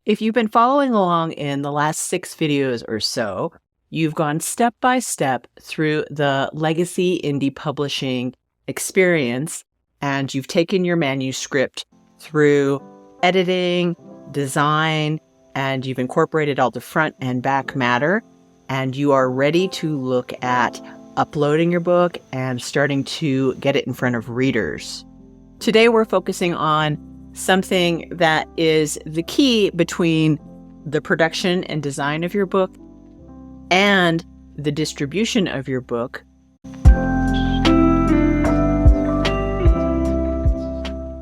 If you've been following along in the last 6 videos or so, you've gone step by step through the legacy indie publishing experience, and you've taken your manuscript through editing, design, and you've incorporated all the front and back matter, and you are ready to look at uploading your book and starting to get it in front of readers. Today we're focusing on something that is the key between the production and design of your book and the distribution of your book.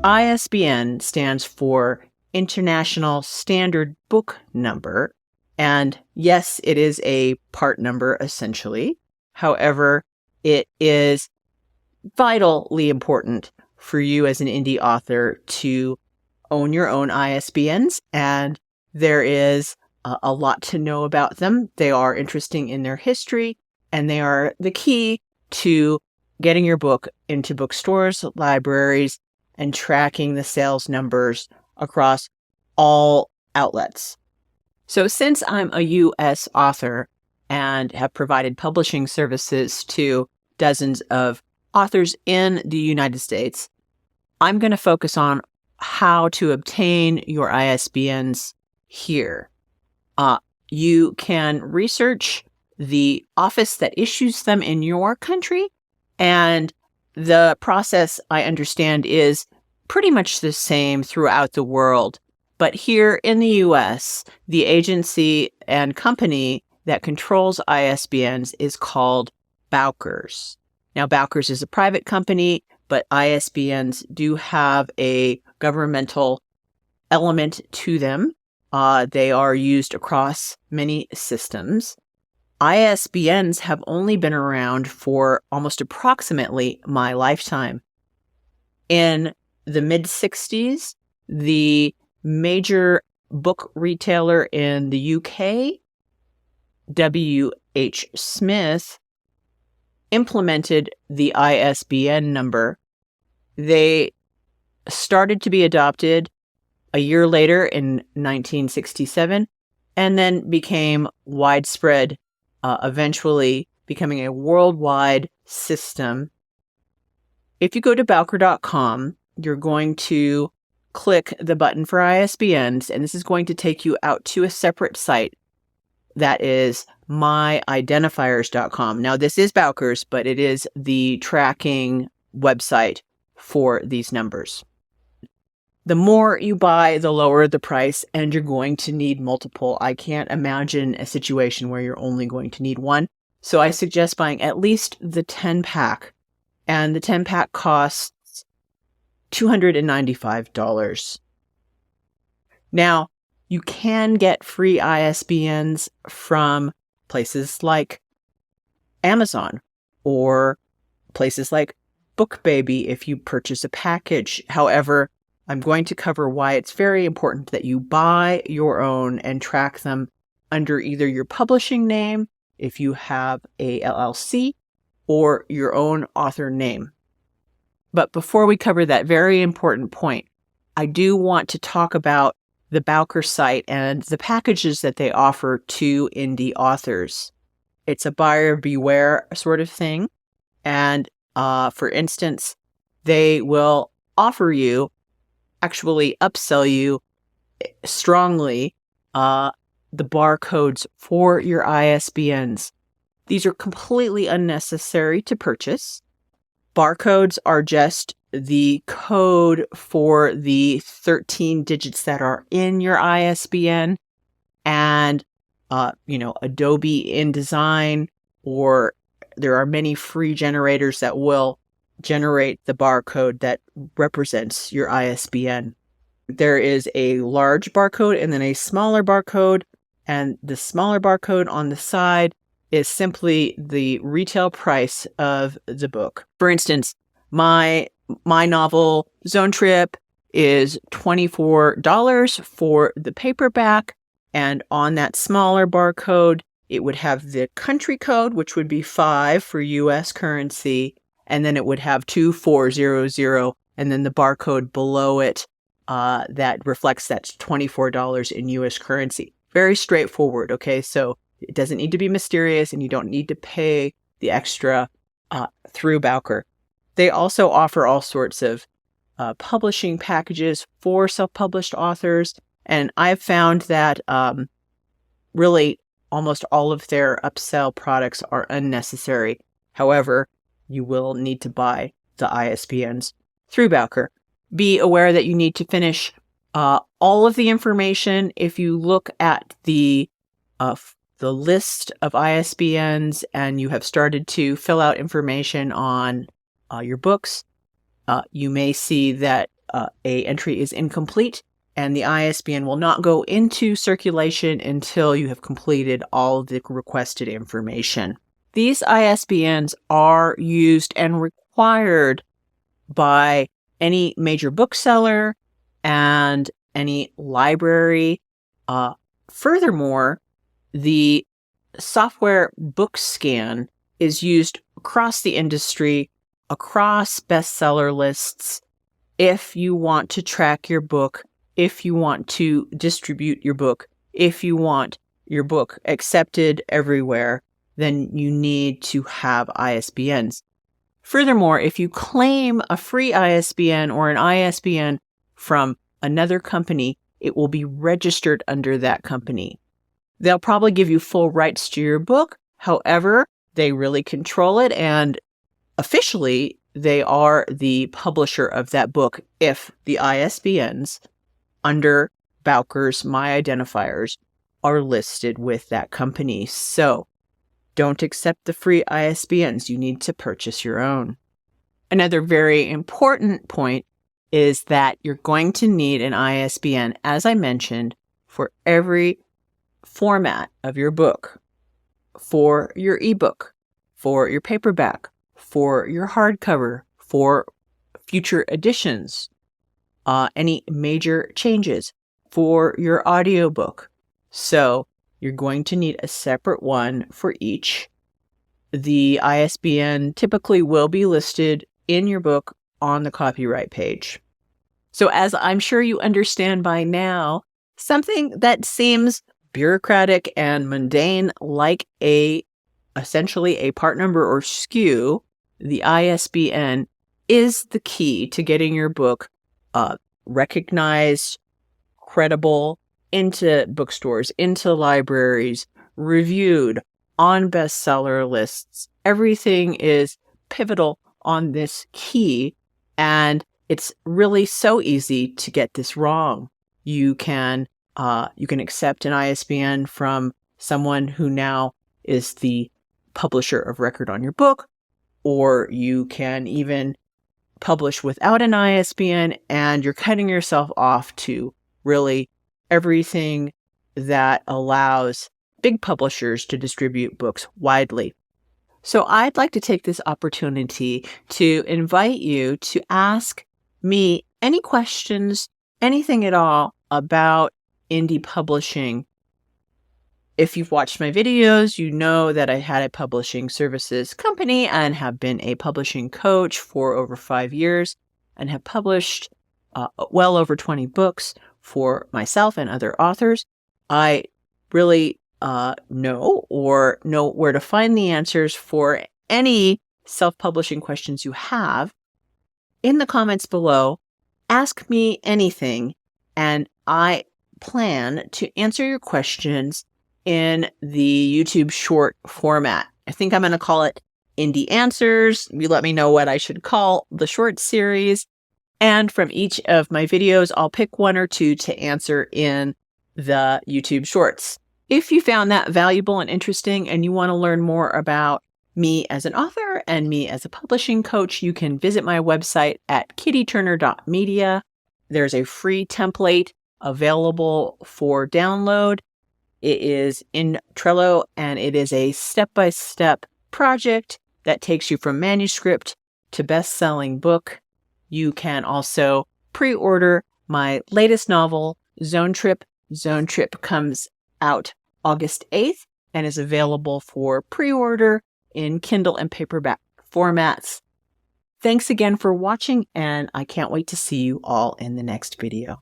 ISBN stands for International Standard Book Number, and yes, it is a part number essentially. However, it is vitally important for you as an indie author to own your own ISBNs, and there is a lot to know about them. They are interesting in their history, and they are the key to getting your book into bookstores, libraries, and tracking the sales numbers across all outlets. So since I'm a U.S. author and have provided publishing services to dozens of authors in the United States, I'm going to focus on how to obtain your ISBNs here. You can research the office that issues them in your country, and the process, I understand, is pretty much the same throughout the world. But here in the US, the agency and company that controls ISBNs is called Bowkers. Now, Bowkers is a private company, but ISBNs do have a governmental element to them. They are used across many systems. ISBNs have only been around for almost approximately my lifetime. In the mid-60s, the major book retailer in the UK, W.H. Smith, implemented the ISBN number. They started to be adopted a year later in 1967, and then became widespread, eventually becoming a worldwide system. If you go to bowker.com, you're going to click the button for ISBNs, and this is going to take you out to a separate site that is myidentifiers.com. Now, this is Bowkers, but it is the tracking website for these numbers. The more you buy, the lower the price, and you're going to need multiple. I can't imagine a situation where you're only going to need one. So I suggest buying at least the 10-pack, and the 10-pack costs $295. Now, you can get free ISBNs from places like Amazon or places like BookBaby if you purchase a package. However, I'm going to cover why it's very important that you buy your own and track them under either your publishing name, if you have a LLC, or your own author name. But before we cover that very important point, I do want to talk about the Bowker site and the packages that they offer to indie authors. It's a buyer beware sort of thing. And for instance, they will offer you, actually upsell you strongly, the barcodes for your ISBNs. These are completely unnecessary to purchase. Barcodes are just the code for the 13 digits that are in your ISBN, and Adobe InDesign, or there are many free generators that will generate the barcode that represents your ISBN. There is a large barcode and then a smaller barcode, and the smaller barcode on the side is simply the retail price of the book. For instance, my novel Zone Trip is $24 for the paperback, and on that smaller barcode, it would have the country code, which would be 5 for US currency, and then it would have 2400, and then the barcode below it that reflects that's $24 in US currency. Very straightforward, okay? So it doesn't need to be mysterious, and you don't need to pay the extra through Bowker. They also offer all sorts of publishing packages for self-published authors, and I've found that really almost all of their upsell products are unnecessary. However, you will need to buy the ISBNs through Bowker. Be aware that you need to finish all of the information. If you look at the list of ISBNs and you have started to fill out information on your books, you may see that a entry is incomplete, and the ISBN will not go into circulation until you have completed all of the requested information. These ISBNs are used and required by any major bookseller and any library. Furthermore, the software BookScan is used across the industry, across bestseller lists. If you want to track your book, if you want to distribute your book, if you want your book accepted everywhere, then you need to have ISBNs. Furthermore, if you claim a free ISBN or an ISBN from another company, it will be registered under that company. They'll probably give you full rights to your book. However, they really control it, and officially, they are the publisher of that book if the ISBNs under Bowker's My Identifiers are listed with that company. So don't accept the free ISBNs. You need to purchase your own. Another very important point is that you're going to need an ISBN, as I mentioned, for every format of your book, for your ebook, for your paperback, for your hardcover, for future editions, any major changes, for your audiobook. So you're going to need a separate one for each. The ISBN typically will be listed in your book on the copyright page. So as I'm sure you understand by now, something that seems bureaucratic and mundane, like essentially a part number or SKU, the ISBN is the key to getting your book recognized, credible, into bookstores, into libraries, reviewed, on bestseller lists. Everything is pivotal on this key, and it's really so easy to get this wrong. You can accept an ISBN from someone who now is the publisher of record on your book, or you can even publish without an ISBN, and you're cutting yourself off to really everything that allows big publishers to distribute books widely. So I'd like to take this opportunity to invite you to ask me any questions, anything at all about indie publishing. If you've watched my videos, you know that I had a publishing services company and have been a publishing coach for over 5 years and have published well over 20 books for myself and other authors. I really know where to find the answers for any self-publishing questions you have. In the comments below, ask me anything, and I plan to answer your questions in the YouTube short format. I think I'm going to call it Indie Answers. You let me know what I should call the short series. And from each of my videos, I'll pick one or two to answer in the YouTube shorts. If you found that valuable and interesting and you want to learn more about me as an author and me as a publishing coach, you can visit my website at kittyturner.media. There's a free template available for download. It is in Trello, and it is a step-by-step project that takes you from manuscript to best-selling book. You can also pre-order my latest novel, Zone Trip. Zone Trip comes out August 8th and is available for pre-order in Kindle and paperback formats. Thanks again for watching, and I can't wait to see you all in the next video.